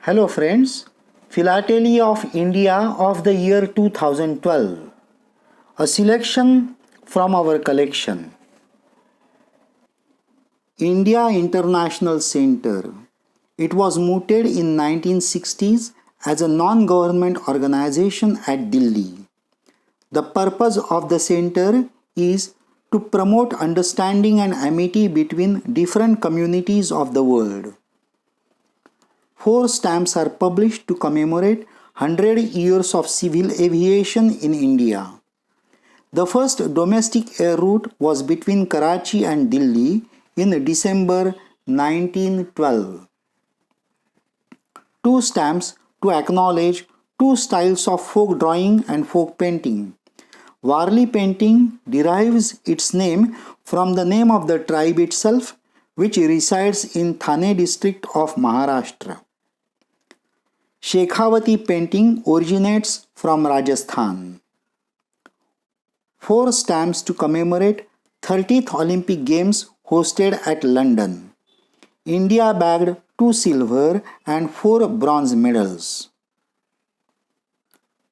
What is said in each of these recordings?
Hello friends, Philately of India of the year 2012. A selection from our collection. India International Center. It was mooted in 1960s as a non-government organization at Delhi. The purpose of the center is to promote understanding and amity between different communities of the world. 4 stamps are published to commemorate 100 years of civil aviation in India. The first domestic air route was between Karachi and Delhi in December 1912. 2 stamps to acknowledge 2 styles of folk drawing and folk painting. Warli painting derives its name from the name of the tribe itself, which resides in Thane district of Maharashtra. Shekhawati painting originates from Rajasthan. 4 stamps to commemorate 30th Olympic Games hosted at London. India bagged 2 silver and 4 bronze medals.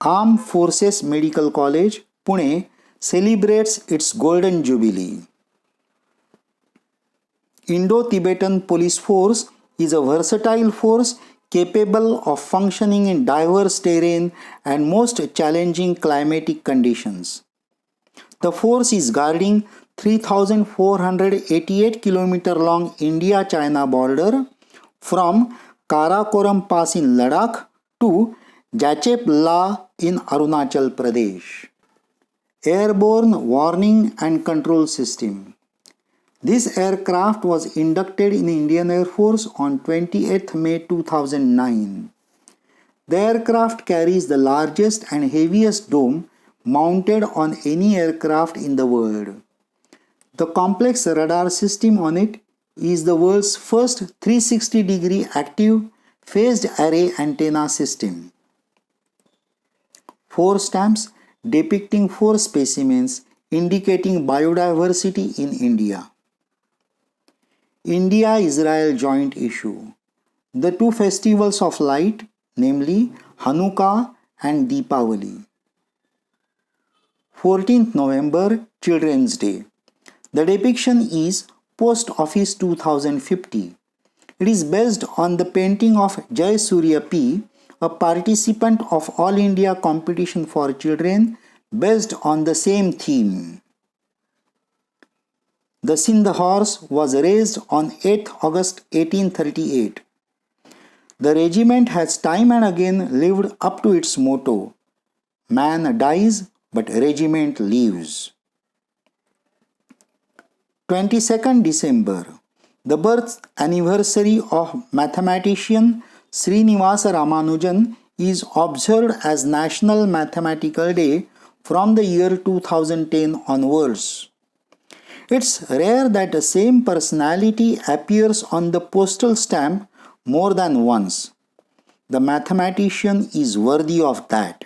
Armed Forces Medical College, Pune celebrates its Golden Jubilee. Indo-Tibetan Police Force is a versatile force capable of functioning in diverse terrain and most challenging climatic conditions. The force is guarding 3,488 km long India-China border from Karakoram Pass in Ladakh to Jachep La in Arunachal Pradesh. Airborne Warning and Control System. This aircraft was inducted in Indian Air Force on 28th May 2009. The aircraft carries the largest and heaviest dome mounted on any aircraft in the world. The complex radar system on it is the world's first 360-degree active phased array antenna system. 4 stamps depicting 4 specimens indicating biodiversity in India. India-Israel joint issue. The 2 festivals of light, namely Hanukkah and Deepavali. 14th November, Children's Day. The depiction is Post Office 2050. It is based on the painting of Jay Surya P., a participant of All India Competition for Children based on the same theme. The Sindh horse was raised on 8th August 1838. The regiment has time and again lived up to its motto, "Man dies, but regiment lives." 22nd December, the birth anniversary of mathematician Srinivasa Ramanujan is observed as National Mathematical Day from the year 2010 onwards. It's rare that the same personality appears on the postal stamp more than once. The mathematician is worthy of that.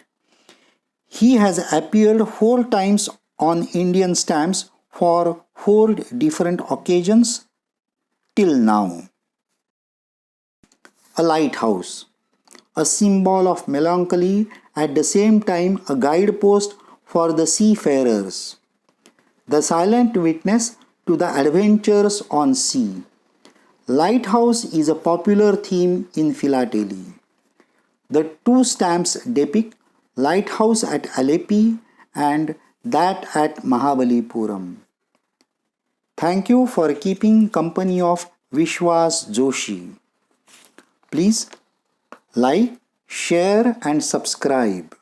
He has appeared 4 times on Indian stamps for 4 different occasions till now. A lighthouse, a symbol of melancholy, at the same time a guidepost for the seafarers. The silent witness to the adventures on sea. Lighthouse is a popular theme in philately. The 2 stamps depict lighthouse at Alleppey and that at Mahabalipuram. Thank you for keeping company of Vishwas Joshi. Please like, share and subscribe.